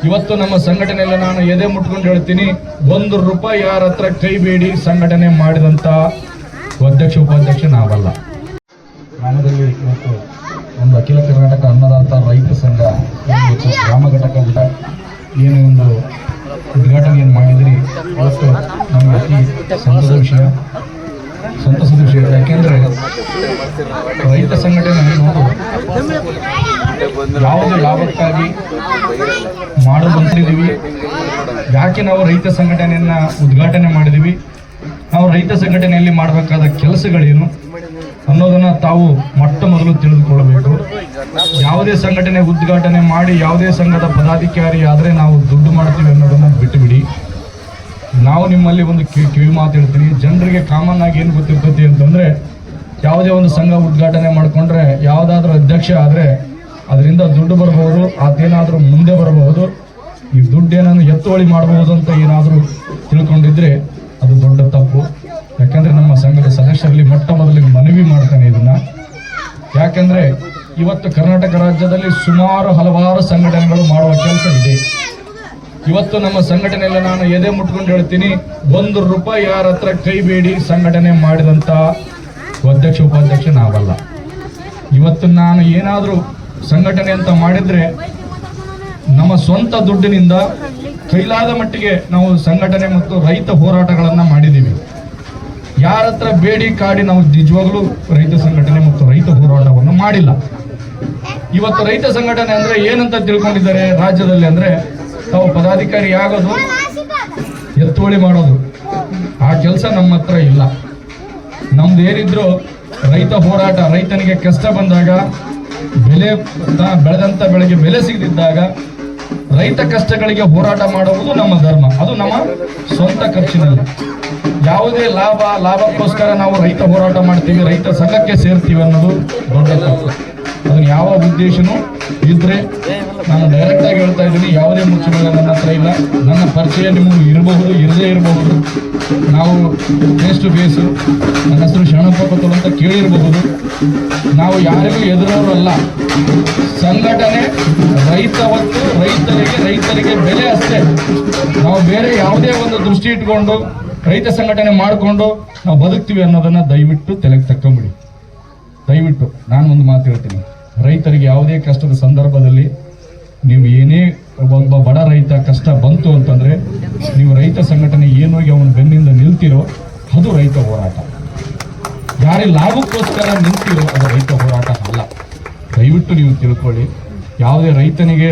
ಇವತ್ತು ನಮ್ಮ ಸಂಘಟನೆಯಲ್ಲಿ ನಾನು ಎದೆ ಮುಟ್ಕೊಂಡು ಹೇಳ್ತೀನಿ, 1 ರೂಪಾಯಿ ಯಾರ ಹತ್ರ ಕೈ ಬೇಡಿ ಸಂಘಟನೆ ಮಾಡಿದಂತ ಅಧ್ಯಕ್ಷ ಉಪಾಧ್ಯಕ್ಷ ನಾವಲ್ಲ. ಗ್ರಾಮದಲ್ಲಿ ಇವತ್ತು ಒಂದು ಅಖಿಲ ಕರ್ನಾಟಕ ಅನ್ನದಾತ ರೈತ ಸಂಘ ಗ್ರಾಮ ಘಟಕ ಏನು ಒಂದು ಉದ್ಘಾಟನೆಯನ್ನು ಮಾಡಿದ್ರಿ, ಇವತ್ತು ನಮಗೆ ಅತಿ ಸಂತಸದ ವಿಷಯ. ಯಾಕೆಂದ್ರೆ ರೈತ ಸಂಘಟನೆ ಯಾವುದೇ ಲಾಭಕ್ಕಾಗಿ ಮಾಡೋದಂತಿದ್ದೀವಿ. ಯಾಕೆ ನಾವು ರೈತ ಸಂಘಟನೆಯನ್ನ ಉದ್ಘಾಟನೆ ಮಾಡಿದೀವಿ, ನಾವು ರೈತ ಸಂಘಟನೆಯಲ್ಲಿ ಮಾಡಬೇಕಾದ ಕೆಲಸಗಳೇನು ಅನ್ನೋದನ್ನ ತಾವು ಮೊಟ್ಟ ಮೊದಲು ತಿಳಿದುಕೊಳ್ಳಬೇಕು. ಯಾವುದೇ ಸಂಘಟನೆ ಉದ್ಘಾಟನೆ ಮಾಡಿ ಯಾವುದೇ ಸಂಘದ ಪದಾಧಿಕಾರಿ ಆದರೆ ನಾವು ದುಡ್ಡು ಮಾಡ್ತೀವಿ ಅನ್ನೋದನ್ನ ಬಿಟ್ಟುಬಿಡಿ. ನಾವು ನಿಮ್ಮಲ್ಲಿ ಒಂದು ಕಿವಿ ಮಾತು ಹೇಳ್ತೀನಿ, ಜನರಿಗೆ ಕಾಮನ್ ಆಗಿ ಏನು ಗೊತ್ತಿರ್ತೈತಿ ಅಂತಂದ್ರೆ, ಯಾವುದೇ ಒಂದು ಸಂಘ ಉದ್ಘಾಟನೆ ಮಾಡಿಕೊಂಡ್ರೆ ಯಾವುದಾದ್ರೂ ಅಧ್ಯಕ್ಷ ಆದರೆ ಅದರಿಂದ ದುಡ್ಡು ಬರಬಹುದು, ಅದೇನಾದರೂ ಮುಂದೆ ಬರಬಹುದು, ಈ ದುಡ್ಡು ಏನಾದ್ರು ಎತ್ತುವಳಿ ಮಾಡಬಹುದು ಅಂತ ಏನಾದರೂ ತಿಳ್ಕೊಂಡಿದ್ರೆ ಅದು ದೊಡ್ಡ ತಪ್ಪು. ಯಾಕಂದ್ರೆ ನಮ್ಮ ಸಂಘದ ಸದಸ್ಯರಲ್ಲಿ ಮೊಟ್ಟ ಮೊದಲಿಗೆ ಮನವಿ ಮಾಡ್ತಾನೆ ಇದನ್ನ. ಯಾಕಂದ್ರೆ ಇವತ್ತು ಕರ್ನಾಟಕ ರಾಜ್ಯದಲ್ಲಿ ಹಲವಾರು ಸಂಘಟನೆಗಳು ಮಾಡುವ ಕೆಲಸ ಇದೆ. ಇವತ್ತು ನಮ್ಮ ಸಂಘಟನೆಯಲ್ಲಿ ನಾನು ಎದೆ ಮುಟ್ಕೊಂಡು ಹೇಳ್ತೀನಿ, 1 ರೂಪಾಯಿ ಯಾರ ಹತ್ರ ಕೈ ಬೇಡಿ ಸಂಘಟನೆ ಮಾಡಿದಂತ ಅಧ್ಯಕ್ಷ ಉಪಾಧ್ಯಕ್ಷ ನಾವಲ್ಲ. ಇವತ್ತು ನಾನು ಏನಾದರೂ ಸಂಘಟನೆ ಅಂತ ಮಾಡಿದ್ರೆ ನಮ್ಮ ಸ್ವಂತ ದುಡ್ಡಿನಿಂದ ಕೈಲಾದ ಮಟ್ಟಿಗೆ ನಾವು ಸಂಘಟನೆ ಮತ್ತು ರೈತ ಹೋರಾಟಗಳನ್ನ ಮಾಡಿದ್ದೀವಿ. ಯಾರ ಹತ್ರ ಬೇಡಿ ಕಾಡಿ ನಾವು ನಿಜವಾಗ್ಲೂ ರೈತ ಸಂಘಟನೆ ಮತ್ತು ರೈತ ಹೋರಾಟವನ್ನು ಮಾಡಿಲ್ಲ. ಇವತ್ತು ರೈತ ಸಂಘಟನೆ ಅಂದ್ರೆ ಏನಂತ ತಿಳ್ಕೊಂಡಿದ್ದಾರೆ ರಾಜ್ಯದಲ್ಲಿ ಅಂದ್ರೆ, ತಾವು ಪದಾಧಿಕಾರಿ ಆಗೋದು, ಎತ್ತುವಳಿ ಮಾಡೋದು. ಆ ಕೆಲಸ ನಮ್ಮ ಹತ್ರ ಇಲ್ಲ. ನಮ್ದು ಏನಿದ್ರು ರೈತ ಹೋರಾಟ, ರೈತನಿಗೆ ಕಷ್ಟ ಬಂದಾಗ, ಬೆಳೆದಂತ ಬೆಳೆಗೆ ಬೆಲೆ ಸಿಗದಿದ್ದಾಗ ರೈತ ಕಷ್ಟಗಳಿಗೆ ಹೋರಾಟ ಮಾಡುವುದು ನಮ್ಮ ಧರ್ಮ. ಅದು ನಮ್ಮ ಸ್ವಂತ ಖರ್ಚಿನಲ್ಲಿ. ಯಾವುದೇ ಲಾಭಕ್ಕೋಸ್ಕರ ನಾವು ರೈತ ಹೋರಾಟ ಮಾಡ್ತೀವಿ, ರೈತ ಸಂಘಕ್ಕೆ ಸೇರ್ತೀವಿ ಅನ್ನೋದು ದೊಡ್ಡ ತಪ್ಪು. ಅದನ್ನ ಯಾವ ಉದ್ದೇಶನೂ ಇದ್ರೆ ನಾನು ಡೈರೆಕ್ಟ್ ಆಗಿ ಹೇಳ್ತಾ ಇದ್ದೀನಿ, ಯಾವುದೇ ಮುಚ್ಚುಮರೆ ನನ್ನ ಹತ್ರ ಇಲ್ಲ. ನನ್ನ ಪರಿಚಯ ನಿಮಗೆ ಇರಬಹುದು, ಇರದೇ ಇರಬಹುದು. ನಾವು ಫೇಸ್ ಟು ಫೇಸ್ ನನ್ನ ಹೆಸರು ಶರಣಪ್ಪ ಕೊತ್ತಲು ಅಂತ ಕೇಳಿರಬಹುದು. ನಾವು ಯಾರಿಗೂ ಎದುರವರು ಅಲ್ಲ. ಸಂಘಟನೆ ರೈತ ಹೊತ್ತು ರೈತರಿಗೆ ಬೆಲೆ ಅಷ್ಟೇ. ನಾವು ಬೇರೆ ಯಾವುದೇ ಒಂದು ದೃಷ್ಟಿ ಇಟ್ಕೊಂಡು ರೈತ ಸಂಘಟನೆ ಮಾಡಿಕೊಂಡು ನಾವು ಬದುಕ್ತೀವಿ ಅನ್ನೋದನ್ನ ದಯವಿಟ್ಟು ತಲೆಗೆ ತಕ್ಕೊಂಬಿಡಿ. ದಯವಿಟ್ಟು ನಾನು ಒಂದು ಮಾತು ಹೇಳ್ತೀನಿ, ರೈತರಿಗೆ ಯಾವುದೇ ಕಷ್ಟದ ಸಂದರ್ಭದಲ್ಲಿ ನೀವು ಏನೇ ಒಬ್ಬ ಬಡ ರೈತ ಕಷ್ಟ ಬಂತು ಅಂತಂದ್ರೆ ನೀವು ರೈತ ಸಂಘಟನೆ ಏನೋಗಿ ಅವನ ಬೆನ್ನಿಂದ ನಿಲ್ತಿರೋ ಅದು ರೈತ ಹೋರಾಟ. ಯಾರೇ ಲಾಭಕ್ಕೋಸ್ಕರ ನಿಲ್ತಿರೋ ಅದು ರೈತ ಹೋರಾಟ ಅಲ್ಲ. ದಯವಿಟ್ಟು ನೀವು ತಿಳ್ಕೊಳ್ಳಿ. ಯಾವುದೇ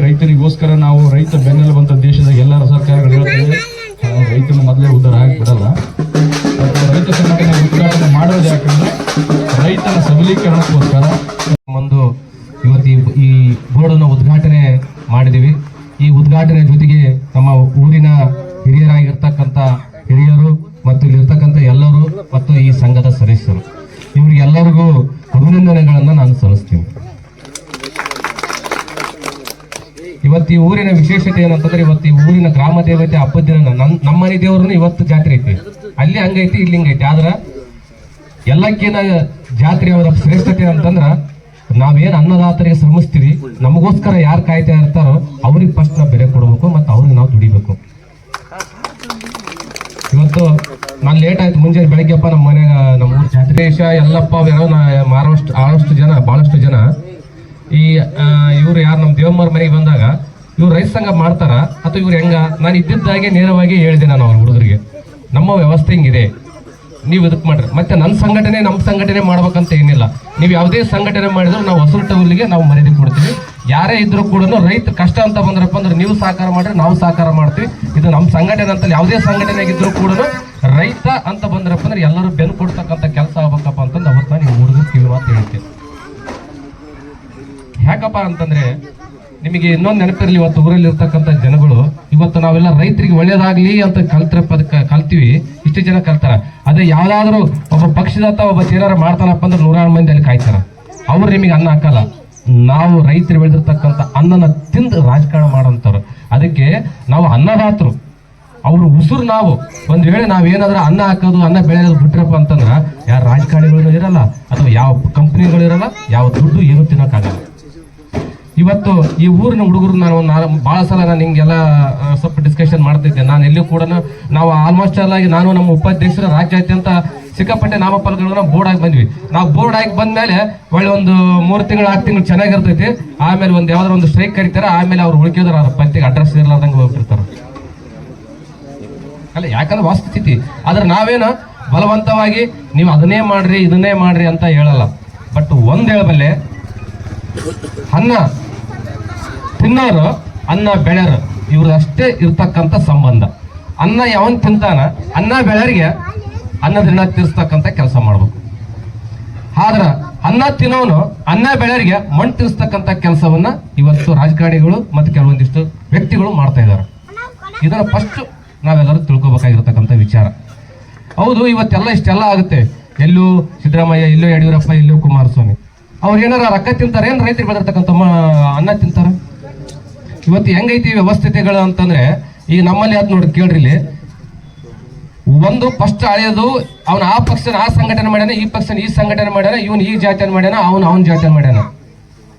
ರೈತನಿಗೋಸ್ಕರ ನಾವು ರೈತ ಬೆನ್ನೆಲುಬಂತ ದೇಶದ ಎಲ್ಲರ ಸರ್ಕಾರಗಳು ಹೇಳ್ತೇವೆ, ರೈತನ ಮೊದಲೇ ಉದ್ಧಾರ ಆಗಿಬಿಡಲ್ಲ. ರೈತ ಸಂಘಟನೆ ಉದ್ಘಾಟನೆ ಮಾಡೋದು ಯಾಕಂದ್ರೆ ರೈತನ ಸಬಲೀಕರಣಕ್ಕೋಸ್ಕರ. ಒಂದು ಇವತ್ತು ಈ ಬೋರ್ಡನ್ನು ಉದ್ಘಾಟನೆ ಮಾಡಿದ್ದೀವಿ. ಈ ಉದ್ಘಾಟನೆ ಜೊತೆಗೆ ನಮ್ಮ ಊರಿನ ಹಿರಿಯರು ಮತ್ತು ಇಲ್ಲಿರ್ತಕ್ಕಂಥ ಎಲ್ಲರೂ ಮತ್ತು ಈ ಸಂಘದ ಸದಸ್ಯರು ಇವರಿಗೆಲ್ಲರಿಗೂ ಅಭಿನಂದನೆಗಳನ್ನು ನಾನು ಸಲ್ಲಿಸ್ತೀನಿ. ಇವತ್ತು ಈ ಊರಿನ ವಿಶೇಷತೆ ಏನಂತಂದ್ರೆ, ಇವತ್ತು ಈ ಊರಿನ ಗ್ರಾಮ ದೇವತೆ ಹಬ್ಬದ ದಿನ ನಮ್ಮ ಮನೆ ದೇವ್ರನ್ನ ಇವತ್ತು ಜಾತ್ರೆ ಐತಿ. ಅಲ್ಲಿ ಹಂಗೈತಿ, ಇಲ್ಲಿ ಹಿಂಗೈತಿ. ಆದ್ರೆ ಎಲ್ಲಕ್ಕಿಂತ ಜಾತ್ರೆ ಅವರ ಶ್ರೇಷ್ಠತೆ ಅಂತಂದ್ರ, ನಾವೇನು ಅನ್ನದಾತರಿಗೆ ಶ್ರಮಿಸ್ತೀವಿ, ನಮಗೋಸ್ಕರ ಯಾರು ಕಾಯ್ತಾ ಇರ್ತಾರೋ ಅವ್ರಿಗೆ ಫಸ್ಟ್ ನಾವು ಬೆಲೆ ಕೊಡಬೇಕು ಮತ್ತು ಅವ್ರಿಗೆ ನಾವು ದುಡಿಬೇಕು. ಇವತ್ತು ನಾನು ಲೇಟ್ ಆಯ್ತು, ಮುಂಜಾನೆ ಬೆಳಗ್ಗೆಪ್ಪ ನಮ್ಮ ಮನೆಯಾಗ ನಮ್ಮ ಊರು ಜಾತ್ರೆ ಎಲ್ಲಪ್ಪ ಬಹಳಷ್ಟು ಜನ ಈ ಇವ್ರು ಯಾರು ನಮ್ಮ ದೇವಮ್ಮರ ಮನೆಗೆ ಬಂದಾಗ ಇವ್ರು ರೈತ ಸಂಘ ಮಾಡ್ತಾರ ಅಥವಾ ಇವ್ರು ಹೆಂಗ, ನಾನು ಇದ್ದಿದ್ದಾಗೆ ನೇರವಾಗಿ ಹೇಳಿದೆ ನಾನು ಅವ್ರ ಹುಡುಗರಿಗೆ, ನಮ್ಮ ವ್ಯವಸ್ಥೆ ಹಿಂಗಿದೆ, ನೀವು ಇದಕ್ಕೆ ಮಾಡ್ರಿ. ಮತ್ತೆ ನಮ್ಮ ಸಂಘಟನೆ ಮಾಡ್ಬೇಕಂತ ಏನಿಲ್ಲ. ನೀವು ಯಾವುದೇ ಸಂಘಟನೆ ಮಾಡಿದ್ರು ನಾವು ಹೊಸಲು ಟೌನ್ಗೆ ನಾವು ಮರ್ಯಾದೆ ಕೊಡ್ತೀವಿ. ಯಾರೇ ಇದ್ರು ಕೂಡ ರೈತ ಕಷ್ಟ ಅಂತ ಬಂದ್ರಪ್ಪ ಅಂದ್ರೆ ನೀವು ಸಹಕಾರ ಮಾಡ್ರಿ, ನಾವು ಸಹಕಾರ ಮಾಡ್ತೀವಿ. ಇದು ನಮ್ಮ ಸಂಘಟನೆ ಅಂತ ಯಾವುದೇ ಸಂಘಟನೆಗಿದ್ರು ಕೂಡ ರೈತ ಅಂತ ಬಂದ್ರಪ್ಪ ಅಂದ್ರೆ ಎಲ್ಲರೂ ಬೆನ್ನು ಕೊಡ್ತಕ್ಕಂಥ ಕೆಲಸ ಆಗ್ಬೇಕಪ್ಪ ಅಂತಂದು ಅವತ್ತು ನಾನು ನೀವು ಹುಡುಗರು ಕಿವಿ ಮಾತು ಹೇಳ್ತೀನಿ. ಯಾಕಪ್ಪ ಅಂತಂದ್ರೆ ನಿಮಗೆ ಇನ್ನೊಂದು ನೆನಪಿರಲಿ, ಇವತ್ತು ಊರಲ್ಲಿ ಇರ್ತಕ್ಕಂಥ ಜನಗಳು ಇವತ್ತು ನಾವೆಲ್ಲ ರೈತರಿಗೆ ಒಳ್ಳೇದಾಗ್ಲಿ ಅಂತ ಕಲ್ತೀವಿ, ಇಷ್ಟು ಜನ ಕಲ್ತಾರ. ಅದೇ ಯಾವ್ದಾದ್ರು ಒಬ್ಬ ಪಕ್ಷದತ್ತ ಒಬ್ಬ ಏನಾರ ಮಾಡ್ತಾನಪ್ಪ ಅಂದ್ರೆ 100 ಮಂದಿ ಅಲ್ಲಿ ಕಾಯ್ತಾರ. ಅವ್ರು ನಿಮಗೆ ಅನ್ನ ಹಾಕಲ್ಲ. ನಾವು ರೈತರು ಬೆಳೆದಿರ್ತಕ್ಕಂಥ ಅನ್ನನ ತಿಂದು ರಾಜಕಾರಣ ಮಾಡೋಂಥವ್ರು. ಅದಕ್ಕೆ ನಾವು ಅನ್ನದಾತರು, ಅವ್ರ ಉಸುರು ನಾವು. ಒಂದ್ ವೇಳೆ ನಾವೇನಾದ್ರೂ ಅನ್ನ ಹಾಕೋದು ಅನ್ನ ಬೆಳೆಯೋದು ಬಿಟ್ರಪ್ಪ ಅಂತಂದ್ರ ಯಾರು ರಾಜಕಾರಣಿಗಳು ಇರಲ್ಲ ಅಥವಾ ಯಾವ ಕಂಪ್ನಿಗಳು ಇರಲ್ಲ, ಯಾವ ದುಡ್ಡು ಏನು ತಿನ್ನೋಕ್ಕಾಗಲ್ಲ. ಇವತ್ತು ಈ ಊರಿನ ಹುಡುಗರು ನಾನು ಭಾಳ ಸಲ ನಾನು ಹಿಂಗೆಲ್ಲ ಸ್ವಲ್ಪ ಡಿಸ್ಕಷನ್ ಮಾಡ್ತಿದ್ದೆ. ನಾನು ಎಲ್ಲಿಯೂ ಕೂಡ ನಾವು ಆಲ್ಮೋಸ್ಟ್ ಆಗಿ ನಾನು ನಮ್ಮ ಉಪಾಧ್ಯಕ್ಷರ ರಾಜ್ಯಾದ್ಯಂತ ಸಿಕ್ಕಾಪಟ್ಟೆ ನಾಮಫಲಗಳನ್ನ ಬೋರ್ಡ್ ಆಗಿ ಬಂದ್ವಿ. ನಾವು ಬೋರ್ಡ್ ಆಗಿ ಬಂದ್ಮೇಲೆ ಒಳ್ಳೆ ಒಂದು 3 ತಿಂಗಳು 6 ತಿಂಗಳು ಚೆನ್ನಾಗಿರ್ತೈತಿ. ಆಮೇಲೆ ಒಂದು ಯಾವ್ದಾರ ಒಂದು ಸ್ಟ್ರೈಕ್ ಕರೀತಾರೆ. ಆಮೇಲೆ ಅವ್ರು ಉಳ್ಕಿದ್ರೆ ಅವ್ರ ಪಂತಿಗೆ ಅಡ್ರೆಸ್ ಇರ್ಲಾರ್ದಂಗೆ ಹೋಗ್ತಿರ್ತಾರೆ. ಅಲ್ಲ, ಯಾಕಂದ್ರೆ ವಾಸ್ತುಸ್ಥಿತಿ. ಆದ್ರೆ ನಾವೇನು ಬಲವಂತವಾಗಿ ನೀವು ಅದನ್ನೇ ಮಾಡ್ರಿ ಇದನ್ನೇ ಮಾಡ್ರಿ ಅಂತ ಹೇಳಲ್ಲ. ಬಟ್ ಒಂದ್ ಹೇಳಬಲ್ಲೆ, ಅನ್ನ ತಿನ್ನೋರು ಅನ್ನ ಬೆಳೆಯರು ಇವ್ರದ್ದು ಅಷ್ಟೇ ಇರ್ತಕ್ಕಂಥ ಸಂಬಂಧ. ಅನ್ನ ಯಾವನ್ ತಿಂತಾನ ಅನ್ನ ಬೆಳೆಯರಿಗೆ ಅನ್ನದ ಋಣ ತೀರಿಸ್ತಕ್ಕಂಥ ಕೆಲಸ ಮಾಡ್ಬೇಕು. ಆದ್ರ ಅನ್ನ ತಿನ್ನೋನು ಅನ್ನ ಬೆಳೆಯರಿಗೆ ಮಣ್ಣು ತೀರಿಸ್ತಕ್ಕಂಥ ಕೆಲಸವನ್ನ ಇವತ್ತು ರಾಜಕಾರಣಿಗಳು ಮತ್ತು ಕೆಲವೊಂದಿಷ್ಟು ವ್ಯಕ್ತಿಗಳು ಮಾಡ್ತಾ ಇದ್ದಾರೆ. ಇದನ್ನ ಫಸ್ಟ್ ನಾವೆಲ್ಲರೂ ತಿಳ್ಕೊಬೇಕಾಗಿರ್ತಕ್ಕಂಥ ವಿಚಾರ. ಹೌದು, ಇವತ್ತೆಲ್ಲ ಇಷ್ಟೆಲ್ಲ ಆಗುತ್ತೆ. ಎಲ್ಲೂ ಸಿದ್ದರಾಮಯ್ಯ, ಎಲ್ಲೋ ಯಡಿಯೂರಪ್ಪ, ಎಲ್ಲೋ ಕುಮಾರಸ್ವಾಮಿ ಅವ್ರು ಏನಾರ ರೊಕ್ಕ ತಿಂತಾರೆ, ಏನ್ ರೈತರು ಬೆಳೆದಿರ್ತಕ್ಕಂಥ ಅನ್ನ ತಿಂತಾರ? ಇವತ್ತು ಹೆಂಗೈತಿ ವ್ಯವಸ್ಥಿತಿಗಳು ಅಂತಂದ್ರೆ, ಈಗ ನಮ್ಮಲ್ಲಿ ಅದ್ ನೋಡಿ ಕೇಳ್ರಿ, ಇಲ್ಲಿ ಒಂದು ಫಸ್ಟ್ ಅಳೆಯೋದು ಅವನ ಆ ಪಕ್ಷನ ಆ ಸಂಘಟನೆ ಮಾಡ್ಯಾನ, ಈ ಪಕ್ಷನ ಈ ಸಂಘಟನೆ ಮಾಡ್ಯಾನ, ಇವನ್ ಈ ಜಾತಿಯನ್ನು ಮಾಡ್ಯಾನ, ಅವನ್ ಜಾತಿಯನ್ನು ಮಾಡ್ಯಾನ.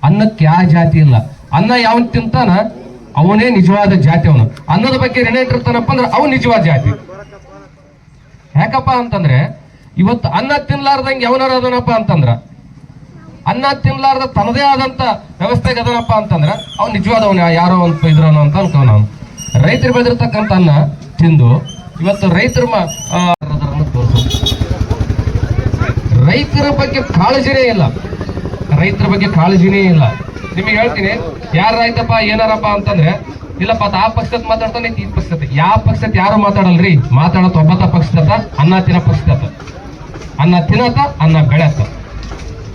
ಅನ್ನಕ್ಕೆ ಯಾವ ಜಾತಿ ಇಲ್ಲ. ಅನ್ನ ಯಾವನ್ ತಿಂತಾನ ಅವನೇ ನಿಜವಾದ ಜಾತಿ. ಅವನು ಅನ್ನದ ಬಗ್ಗೆ ಋಣ ಇಟ್ಟಿರ್ತಾನಪ್ಪ ಅಂದ್ರೆ ಅವನು ನಿಜವಾದ ಜಾತಿ. ಯಾಕಪ್ಪ ಅಂತಂದ್ರೆ ಇವತ್ತು ಅನ್ನ ತಿನ್ಲಾರ್ದಂಗೆ ಯಾವನಾರ ಅದನಪ್ಪ ಅಂತಂದ್ರ, ಅನ್ನ ತಿನ್ಲಾರ್ದ ತನ್ನದೇ ಆದಂತ ವ್ಯವಸ್ಥೆಗೆ ಅದನಪ್ಪ ಅಂತಂದ್ರ ಅವ್ನು ನಿಜವಾದವನ ಯಾರೋ ಅಂತ ಇದ್ರನು ಅಂತ ಅನ್ಕೋ. ನಾವು ರೈತರು ಬೆಳೆದಿರ್ತಕ್ಕಂಥ ಅನ್ನ ತಿಂದು ಇವತ್ತು ರೈತರ ರೈತರ ಬಗ್ಗೆ ಕಾಳಜಿನೇ ಇಲ್ಲ. ರೈತರ ಬಗ್ಗೆ ಕಾಳಜಿನೇ ಇಲ್ಲ. ನಿಮಗೆ ಹೇಳ್ತೀನಿ, ಯಾರ ರೈತಪ್ಪ ಏನಾರಪ್ಪ ಅಂತಂದ್ರೆ, ಇಲ್ಲಪ್ಪ ಆ ಪಕ್ಷದ ಮಾತಾಡ್ತಾನೆ, ಈ ಪಕ್ಷದ ಯಾವ ಪಕ್ಷದ ಯಾರು ಮಾತಾಡಲ್ರಿ. ಮಾತಾಡತ್ತ ಒಬ್ಬತ್ತ ಪಕ್ಷದ ಅನ್ನ ತಿನ್ನ ಪಕ್ಷದ ಅನ್ನ ತಿನ್ನತ್ತ, ಅನ್ನ ಬೆಳೆತ್ತ.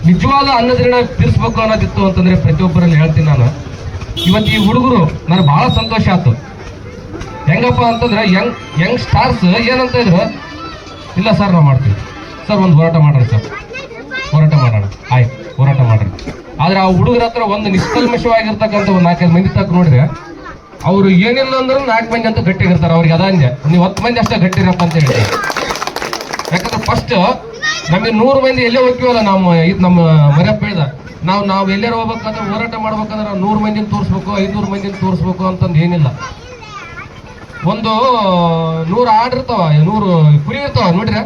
ನಿಜವಾದ ಅನ್ನದ ಋಣ ತೀರಿಸ್ಬೇಕು ಅನ್ನೋದಿತ್ತು ಅಂತಂದ್ರೆ ಪ್ರತಿಯೊಬ್ಬರಲ್ಲಿ ಹೇಳ್ತೀನಿ ನಾನು. ಇವತ್ತು ಈ ಹುಡುಗರು ನನಗೆ ಬಹಳ ಸಂತೋಷ ಆಯ್ತು. ಹೆಂಗಪ್ಪ ಅಂತಂದ್ರೆ ಯಂಗ್ ಸ್ಟಾರ್ಸ್ ಏನಂತ ಇದ್ರು, ಇಲ್ಲ ಸರ್ ನಾವು ಮಾಡ್ತೀವಿ ಸರ್, ಒಂದು ಹೋರಾಟ ಮಾಡೋಣ ಸರ್, ಹೋರಾಟ ಮಾಡೋಣ, ಆಯ್ತು ಹೋರಾಟ ಮಾಡ್ರಿ. ಆದ್ರೆ ಆ ಹುಡುಗರ ಹತ್ರ ಒಂದು ನಿಷ್ಕಲ್ಮಶವಾಗಿರ್ತಕ್ಕಂಥ ಒಂದು 4-5 ಮಂದಿ ತಕ್ಕ ನೋಡ್ರಿ, ಅವ್ರು ಏನಿಲ್ಲ ಅಂದ್ರೂ 4 ಮಂದಿ ಅಂತ ಗಟ್ಟಿಗಿರ್ತಾರೆ. ಅವ್ರಿಗೆ ಅದಂಗೆ ನೀವು 10 ಮಂದಿ ಅಷ್ಟೇ ಗಟ್ಟಿರಪ್ಪ ಅಂತ ಹೇಳ್ತಾರೆ. ಯಾಕಂದ್ರೆ ಫಸ್ಟ್ ನಮಗೆ 100 ಮಂದಿ ಎಲ್ಲೇ ಹೋಗ್ತೀವಲ್ಲ, ನಮ್ಮ ಮರ್ಯಪ್ಪ ಹೇಳ್ದ, ನಾವು ಎಲ್ಲಾರ ಹೋಗ್ಬೇಕಂದ್ರೆ ಹೋರಾಟ ಮಾಡ್ಬೇಕಂದ್ರೆ 100 ಮಂದಿನ ತೋರಿಸ್ಬೇಕು, 500 ಮಂದಿನ ತೋರಿಸ್ಬೇಕು ಅಂತಂದು ಏನಿಲ್ಲ. ಒಂದು 100 ಆಡ್ ಇರ್ತಾವ, 100 ಕುರಿ ಇರ್ತಾವ ನೋಡ್ರಿ,